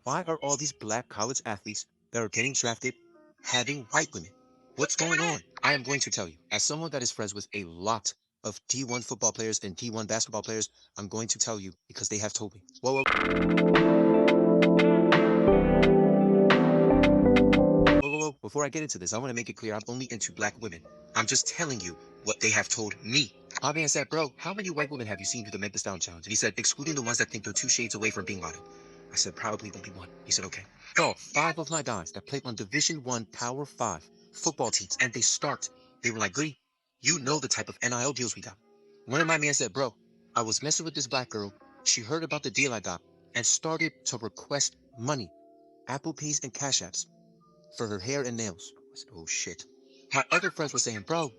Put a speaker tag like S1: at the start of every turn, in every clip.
S1: Why are all these black college athletes that are getting drafted having white women? What's going on? I am going to tell you. As someone that is friends with a lot of D1 football players and D1 basketball players, I'm going to tell you because they have told me. Whoa. Before I get into this, I want to make it clear I'm only into black women. I'm just telling you what they have told me. My man said, bro, how many white women have you seen do the Memphis Down Challenge? And he said, excluding the ones that think they're 2 shades away from being model. I said, probably only one. He said, okay. So, 5 of my guys that played on Division One Power 5 football teams, and they were like, Glee, you know the type of NIL deals we got. One of my men said, bro, I was messing with this black girl. She heard about the deal I got and started to request money, Apple Pays and Cash Apps, for her hair and nails. I said, oh shit. My other friends were saying, bro,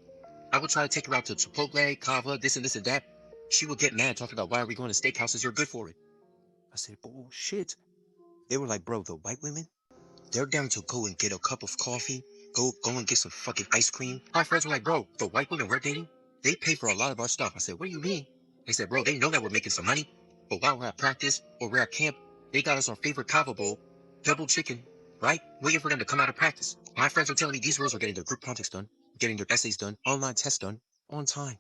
S1: I would try to take her out to Chipotle, Kava, this and this and that. She would get mad talking about why are we going to steakhouses? You're good for it. I said, bullshit. They were like, bro, the white women, they're down to go and get a cup of coffee, go and get some fucking ice cream. My friends were like, bro, the white women we're dating, they pay for a lot of our stuff. I said, what do you mean? They said, bro, they know that we're making some money, but while we're at practice or we're at camp, they got us our favorite kava bowl, double chicken, right? Waiting for them to come out of practice. My friends are telling me these girls are getting their group projects done, getting their essays done, online tests done, on time.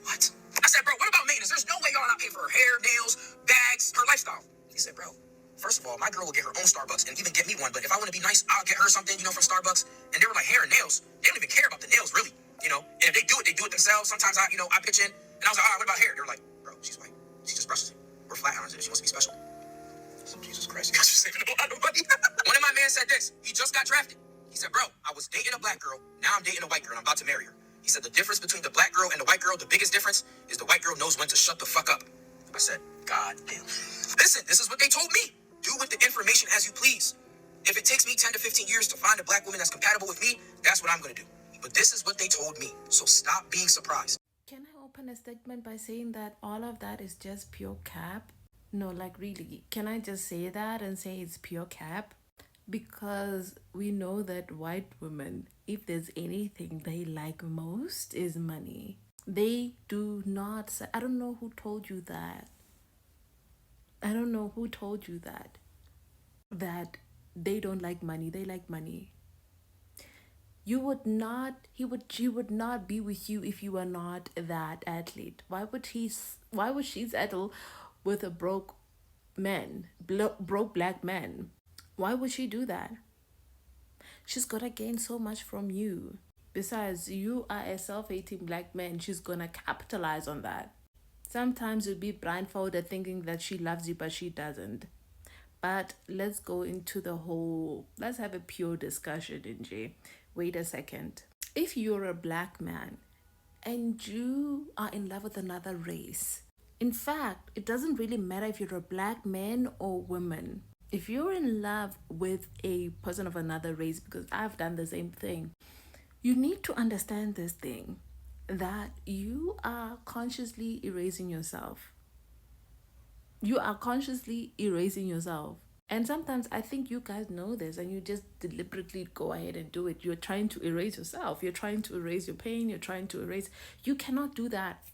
S1: What? I said, bro, what about maintenance? There's no way y'all not paying for her hair, nails, bags, her lifestyle. He said, bro, first of all, my girl will get her own Starbucks and even get me one. But if I want to be nice, I'll get her something, from Starbucks. And they were like, hair and nails. They don't even care about the nails, really. And if they do it themselves. Sometimes I pitch in. And I was like, all right, what about hair? They were like, bro, she's white. She just brushes it. We're flat irons it. She wants to be special. So, Jesus Christ, you guys are saving a lot of money. One of my men said this. He just got drafted. He said, bro, I was dating a black girl. Now I'm dating a white girl and I'm about to marry her. He said, the difference between the black girl and the white girl, the biggest difference is the white girl knows when to shut the fuck up. I said, God damn. Listen, this is what they told me. Do with the information as you please. If it takes me 10 to 15 years to find a black woman that's compatible with me, that's what I'm going to do. But this is what they told me. So stop being surprised.
S2: Can I open a statement by saying that all of that is just pure cap? No, like really, can I just say that and say it's pure cap? Because we know that white women, if there's anything they like most, is money. They do not say, I don't know who told you that. I don't know who told you that they don't like money. They like money. You would not, she would not be with you if you were not that athlete. Why would she settle with a broke black man? Why would she do that? She's gonna gain so much from you. Besides, you are a self-hating black man. She's gonna capitalize on that. Sometimes you'll be blindfolded thinking that she loves you, but she doesn't. But let's go into let's have a pure discussion, NJ. Wait a second. If you're a black man and you are in love with another race, in fact, it doesn't really matter if you're a black man or woman. If you're in love with a person of another race, because I've done the same thing, you need to understand this thing that you are consciously erasing yourself. You are consciously erasing yourself. And sometimes I think you guys know this and you just deliberately go ahead and do it. You're trying to erase yourself. You're trying to erase your pain. You're trying to erase. You cannot do that.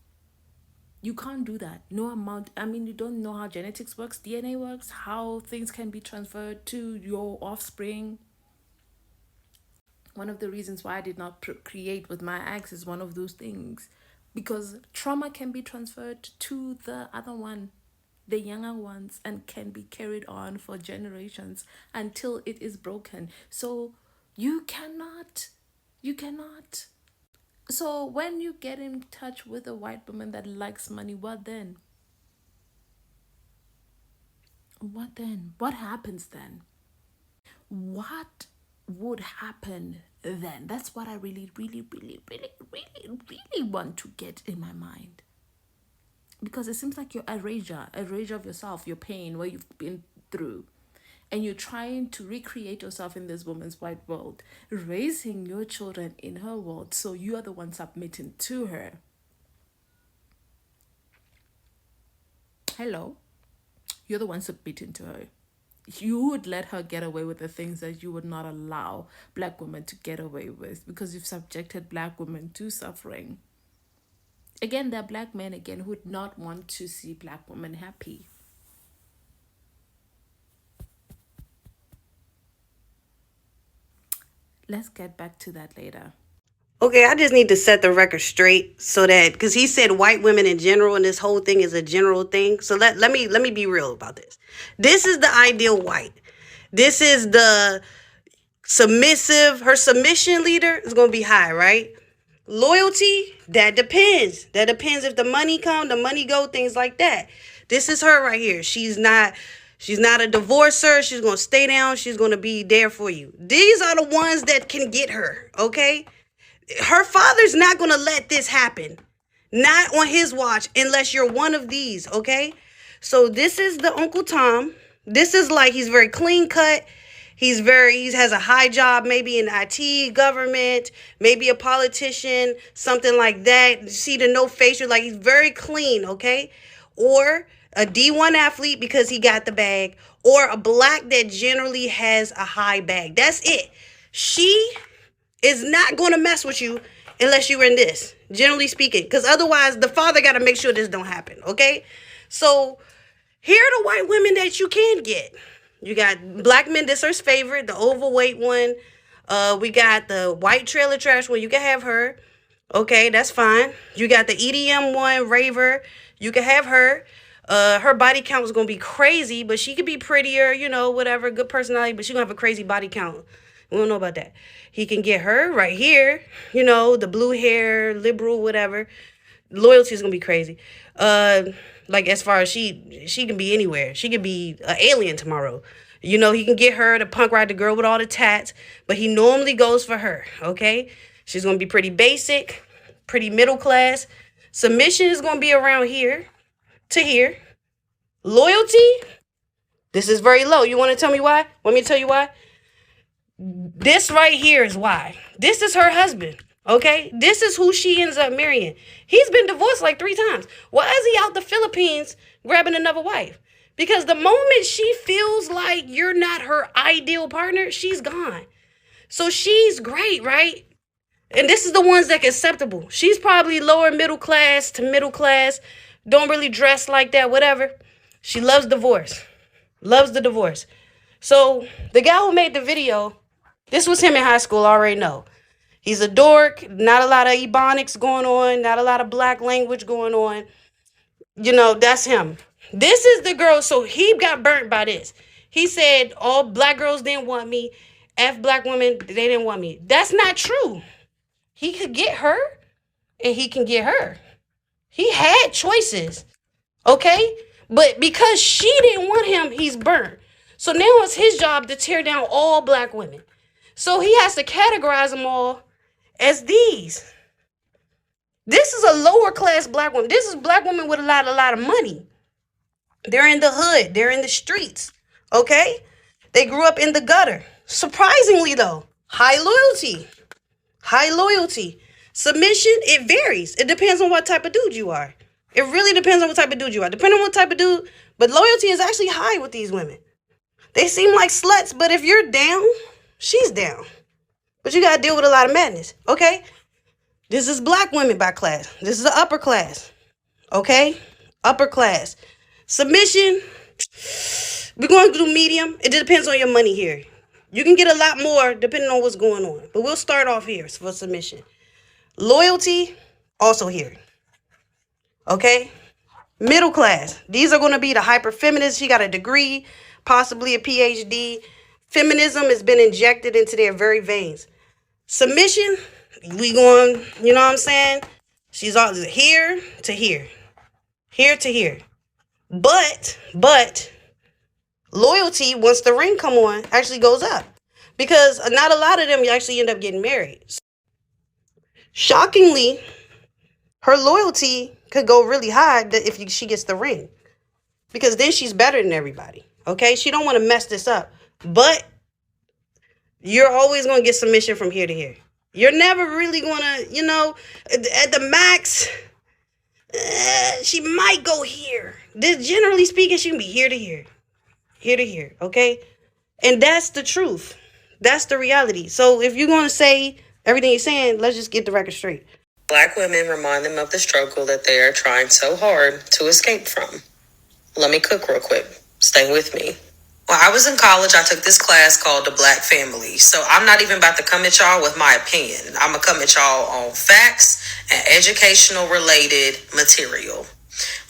S2: You can't do that. No amount. I mean, you don't know how genetics works, DNA works, how things can be transferred to your offspring. One of the reasons why I did not procreate with my ex is one of those things. Because trauma can be transferred to the other one, the younger ones, and can be carried on for generations until it is broken. So you cannot. So when you get in touch with a white woman that likes money, what then? What then? What happens then? What would happen then? That's what I really want to get in my mind. Because it seems like you're erasure of yourself, your pain, what you've been through. And you're trying to recreate yourself in this woman's white world, raising your children in her world, so you are the one submitting to her. Hello? You're the one submitting to her. You would let her get away with the things that you would not allow black women to get away with because you've subjected black women to suffering. Again, there are black men again who would not want to see black women happy. Let's get back to that later.
S3: Okay, I just need to set the record straight so that because he said white women in general, and this whole thing is a general thing. So let me be real about this. This is the ideal white. This is the submissive. Her submission leader is gonna be high, right? Loyalty, that depends. That depends if the money come, the money go, things like that. This is her right here. She's not a divorcer. She's gonna stay down. She's gonna be there for you. These are the ones that can get her, okay? Her father's not gonna let this happen. Not on his watch unless you're one of these, okay? So this is the Uncle Tom. This is like he's very clean cut. He has a high job, maybe in IT, government, maybe a politician, something like that. See the no facial, like he's very clean, okay? Or a D1 athlete because he got the bag, or a black that generally has a high bag. That's it. She is not going to mess with you unless you're in this, generally speaking, because otherwise the father got to make sure this don't happen, okay? So here are the white women that you can get. You got Black Mendicer's favorite, the overweight one. We got the white trailer trash one. You can have her. Okay, that's fine. You got the EDM one, Raver. You can have her. Her body count was going to be crazy, but she could be prettier, whatever, good personality, but she going to have a crazy body count. We don't know about that. He can get her right here, the blue hair, liberal, whatever. Loyalty is going to be crazy. Like as far as she can be anywhere. She could be an alien tomorrow. He can get her to punk ride the girl with all the tats, but he normally goes for her, okay? She's going to be pretty basic, pretty middle class. Submission is going to be around here to here. Loyalty, this is very low. You want to tell me why? Want me to tell you why? This right here is why. This is her husband. Okay, this is who she ends up marrying. He's been divorced like 3 times. Why is he out the Philippines grabbing another wife? Because the moment she feels like you're not her ideal partner, she's gone. So she's great, right? And this is the ones that are acceptable. She's probably lower middle class to middle class, don't really dress like that, whatever. She loves divorce, loves the divorce. So the guy who made the video, this was him in high school, I already know. He's a dork, not a lot of ebonics going on, not a lot of black language going on. That's him. This is the girl, so he got burnt by this. He said, all black girls didn't want me. F black women, they didn't want me. That's not true. He could get her, and he can get her. He had choices, okay? But because she didn't want him, he's burnt. So now it's his job to tear down all black women. So he has to categorize them all as these. This is a lower class black woman. This is black woman with a lot of money. They're in the hood. They're in the streets. Okay? They grew up in the gutter. Surprisingly though, high loyalty. High loyalty. Submission, it varies. It depends on what type of dude you are. It really depends on what type of dude you are. Depending on what type of dude, but loyalty is actually high with these women. They seem like sluts, but if you're down, she's down. But you got to deal with a lot of madness, okay? This is black women by class. This is the upper class, okay? Upper class. Submission, we're going to do medium. It depends on your money here. You can get a lot more depending on what's going on. But we'll start off here for submission. Loyalty, also here, okay? Middle class. These are going to be the hyper feminists. She got a degree, possibly a PhD. Feminism has been injected into their very veins. Submission, we going, you know what I'm saying? She's all here to here. Here to here. But loyalty, once the ring come on, actually goes up. Because not a lot of them actually end up getting married. Shockingly, her loyalty could go really high if she gets the ring. Because then she's better than everybody. Okay? She don't want to mess this up. But you're always going to get submission from here to here. You're never really going to, at the max, she might go here. Generally speaking, she can be here to here. Here to here, okay? And that's the truth. That's the reality. So if you're going to say everything you're saying, let's just get the record straight.
S4: Black women remind them of the struggle that they are trying so hard to escape from. Let me cook real quick. Stay with me. While I was in college, I took this class called The Black Family. So I'm not even about to come at y'all with my opinion. I'm going to come at y'all on facts and educational related material.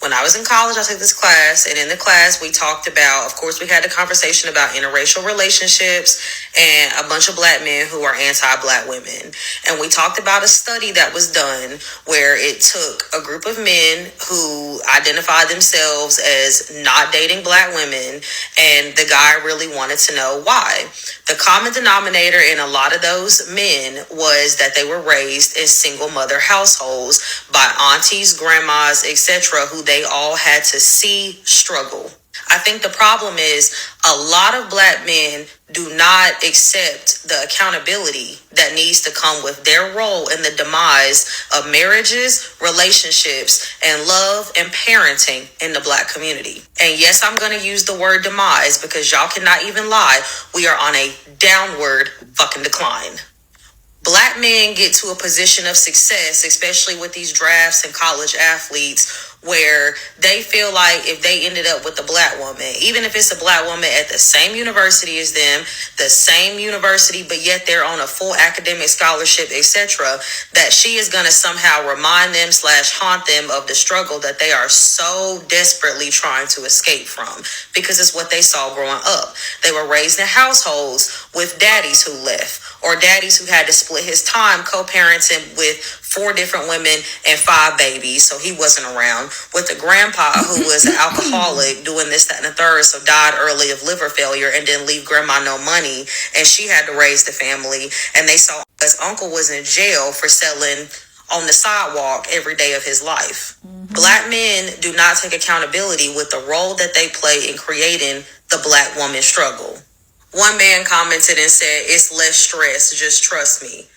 S4: When I was in college, I took this class, and in the class, we talked about, of course, we had a conversation about interracial relationships and a bunch of black men who are anti-black women. And we talked about a study that was done where it took a group of men who identified themselves as not dating black women, and the guy really wanted to know why. The common denominator in a lot of those men was that they were raised in single mother households by aunties, grandmas, etc., who they all had to see struggle. I think the problem is a lot of black men do not accept the accountability that needs to come with their role in the demise of marriages, relationships, and love and parenting in the black community. And yes, I'm going to use the word demise because y'all cannot even lie. We are on a downward fucking decline. Black men get to a position of success, especially with these drafts and college athletes, where they feel like if they ended up with a black woman, even if it's a black woman at the same university as them, the same university, but yet they're on a full academic scholarship, etc., that she is going to somehow remind them / haunt them of the struggle that they are so desperately trying to escape from, because it's what they saw growing up. They were raised in households with daddies who left, or daddies who had to split his time co-parenting with 4 different women and 5 babies, so he wasn't around, with a grandpa who was an alcoholic doing this, that, and the third, so died early of liver failure and didn't leave grandma no money, and she had to raise the family. And they saw his uncle was in jail for selling on the sidewalk every day of his life. Black men do not take accountability with the role that they play in creating the black woman struggle. One man commented and said, "It's less stress, just trust me."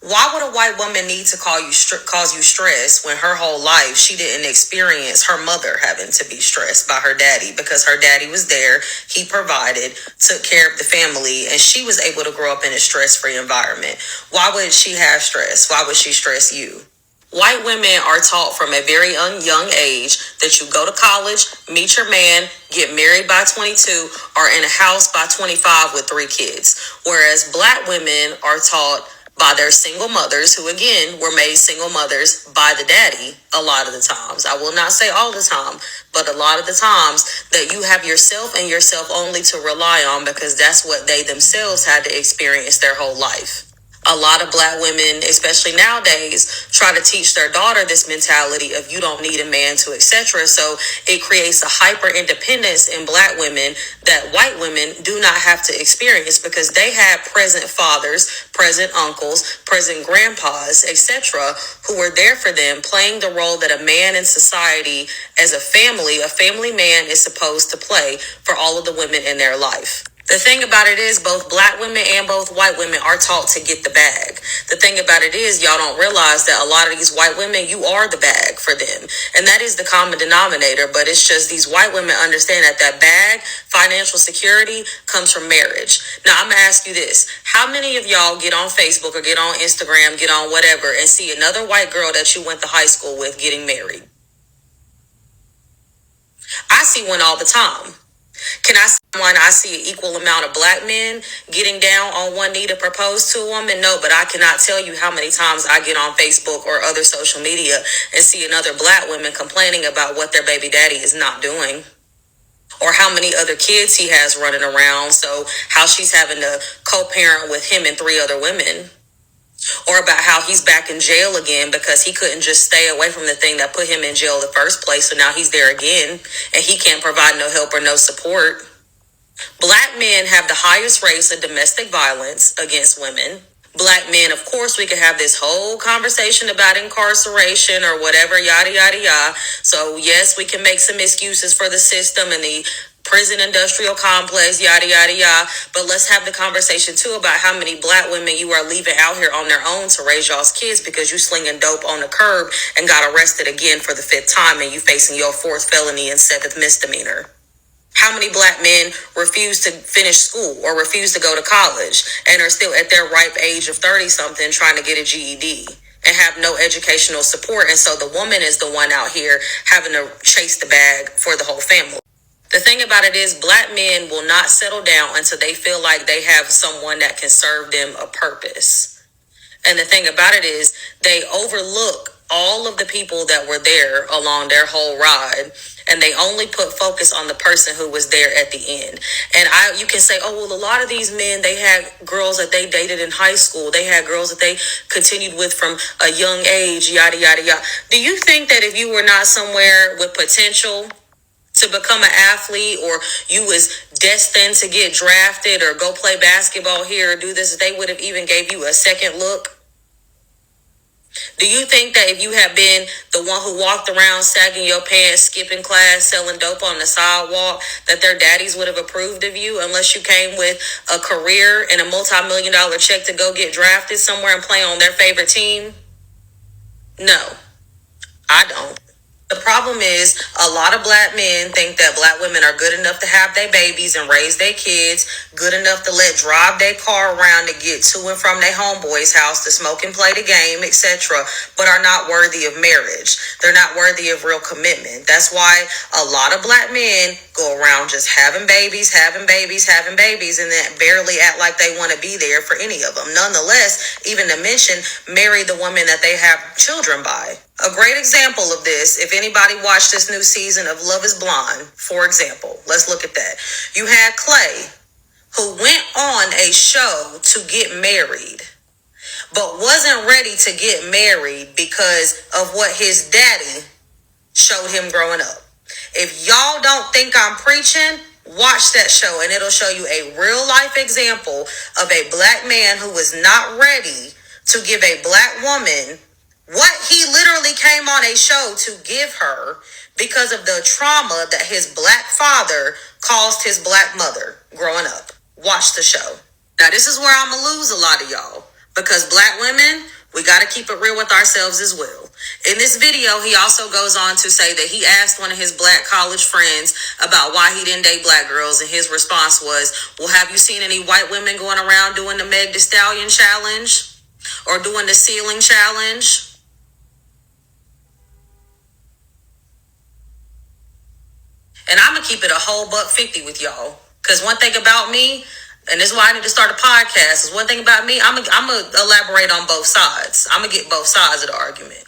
S4: Why would a white woman need to cause you stress when her whole life she didn't experience her mother having to be stressed by her daddy, because her daddy was there, he provided, took care of the family, and she was able to grow up in a stress-free environment? Why would she have stress? Why would she stress you? White women are taught from a very young age that you go to college, meet your man, get married by 22, or in a house by 25 with 3 kids. Whereas black women are taught by their single mothers, who again were made single mothers by the daddy a lot of the times. I will not say all the time, but a lot of the times, that you have yourself and yourself only to rely on, because that's what they themselves had to experience their whole life. A lot of black women, especially nowadays, try to teach their daughter this mentality of you don't need a man to, etc. So it creates a hyper independence in black women that white women do not have to experience, because they have present fathers, present uncles, present grandpas, etc., who were there for them, playing the role that a man in society, as a family man is supposed to play for all of the women in their life. The thing about it is both black women and both white women are taught to get the bag. The thing about it is y'all don't realize that a lot of these white women, you are the bag for them. And that is the common denominator. But it's just these white women understand that bag, financial security, comes from marriage. Now, I'm going to ask you this. How many of y'all get on Facebook or get on Instagram, get on whatever, and see another white girl that you went to high school with getting married? I see one all the time. Can I see one? I see an equal amount of black men getting down on one knee to propose to a woman? No, but I cannot tell you how many times I get on Facebook or other social media and see another black woman complaining about what their baby daddy is not doing, or how many other kids he has running around, so how she's having to co-parent with him and 3 other women. Or about how he's back in jail again because he couldn't just stay away from the thing that put him in jail in the first place. So now he's there again and he can't provide no help or no support. Black men have the highest rates of domestic violence against women. Black men, of course, we could have this whole conversation about incarceration or whatever, yada, yada, yada. So yes, we can make some excuses for the system and the prison industrial complex, yada, yada, yada. But let's have the conversation too about how many black women you are leaving out here on their own to raise y'all's kids because you slinging dope on the curb and got arrested again for the 5th time and you facing your 4th felony and 7th misdemeanor. How many black men refuse to finish school or refuse to go to college and are still at their ripe age of 30-something trying to get a GED and have no educational support? And so the woman is the one out here having to chase the bag for the whole family. The thing about it is, black men will not settle down until they feel like they have someone that can serve them a purpose. And the thing about it is, they overlook all of the people that were there along their whole ride, and they only put focus on the person who was there at the end. And you can say, oh, well, a lot of these men, they had girls that they dated in high school. They had girls that they continued with from a young age, yada, yada, yada. Do you think that if you were not somewhere with potential to become an athlete, or you was destined to get drafted or go play basketball here or do this, they would have even gave you a second look? Do you think that if you had been the one who walked around sagging your pants, skipping class, selling dope on the sidewalk, that their daddies would have approved of you, unless you came with a career and a multi-million-dollar check to go get drafted somewhere and play on their favorite team? No, I don't. The problem is, a lot of black men think that black women are good enough to have their babies and raise their kids, good enough to let drive their car around to get to and from their homeboy's house to smoke and play the game, etc., but are not worthy of marriage. They're not worthy of real commitment. That's why a lot of black men go around just having babies, and then barely act like they want to be there for any of them. Nonetheless, even to mention, marry the woman that they have children by. A great example of this, if anybody watched this new season of Love is Blind, for example, let's look at that. You had Clay, who went on a show to get married, but wasn't ready to get married because of what his daddy showed him growing up. If y'all don't think I'm preaching, watch that show and it'll show you a real life example of a black man who was not ready to give a black woman what he literally came on a show to give her because of the trauma that his black father caused his black mother growing up. Watch the show. Now, this is where I'm going to lose a lot of y'all, because black women, we got to keep it real with ourselves as well. In this video, he also goes on to say that he asked one of his black college friends about why he didn't date black girls, and his response was, well, have you seen any white women going around doing the Meg Thee Stallion challenge or doing the ceiling challenge? And I'm going to keep it a whole $150 with y'all. Because one thing about me, and this is why I need to start a podcast, is one thing about me, I'm going to elaborate on both sides. I'm going to get both sides of the argument.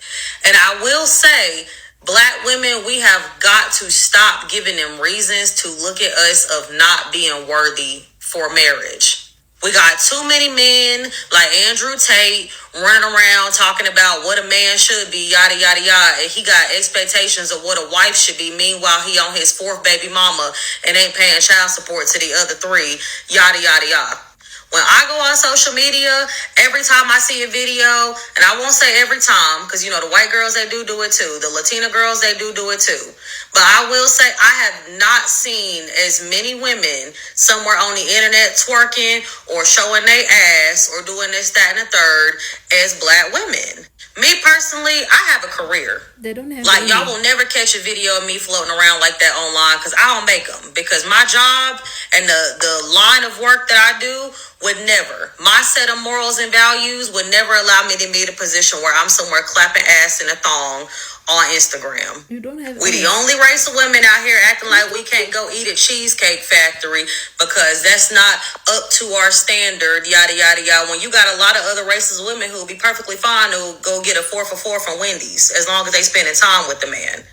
S4: And I will say, black women, we have got to stop giving them reasons to look at us of not being worthy for marriage. We got too many men like Andrew Tate running around talking about what a man should be, yada, yada, yada. And he got expectations of what a wife should be. Meanwhile, he on his fourth baby mama and ain't paying child support to the other three, yada, yada, yada. When I go on social media, every time I see a video, and I won't say every time, because, the white girls, they do it too. The Latina girls, they do it too. But I will say I have not seen as many women somewhere on the internet twerking or showing their ass or doing this, that, and the third as black women. Me personally, I have a career.
S2: They don't have
S4: like
S2: any.
S4: Y'all will never catch a video of me floating around like that online, because I don't make them. Because my job and the line of work that I do would never, my set of morals and values would never allow me to be in a position where I'm somewhere clapping ass in a thong on Instagram.
S2: You don't have
S4: We
S2: any.
S4: the only race of women out here acting like we can't go eat at Cheesecake Factory because that's not up to our standard, yada, yada, yada. When you got a lot of other races of women who will be perfectly fine to go get a 4 for $4 from Wendy's as long as they spending time with the man.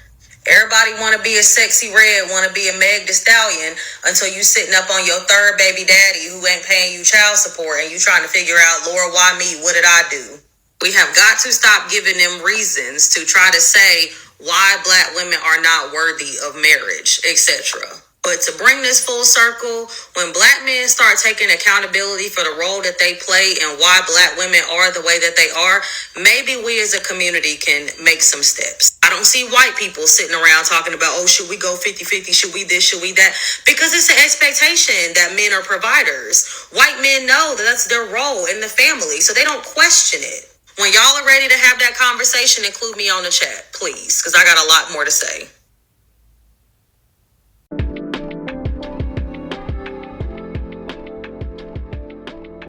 S4: Everybody want to be a sexy red, want to be a Meg Thee Stallion until you sitting up on your third baby daddy who ain't paying you child support and you trying to figure out, Lord, why me? What did I do? We have got to stop giving them reasons to try to say why black women are not worthy of marriage, etc. But to bring this full circle, when black men start taking accountability for the role that they play and why black women are the way that they are, maybe we as a community can make some steps. I don't see white people sitting around talking about, oh, should we go 50-50? Should we this? Should we that? Because it's an expectation that men are providers. White men know that that's their role in the family, so they don't question it. When y'all are ready to have that conversation, include me on the chat, please, because I got a lot more to say.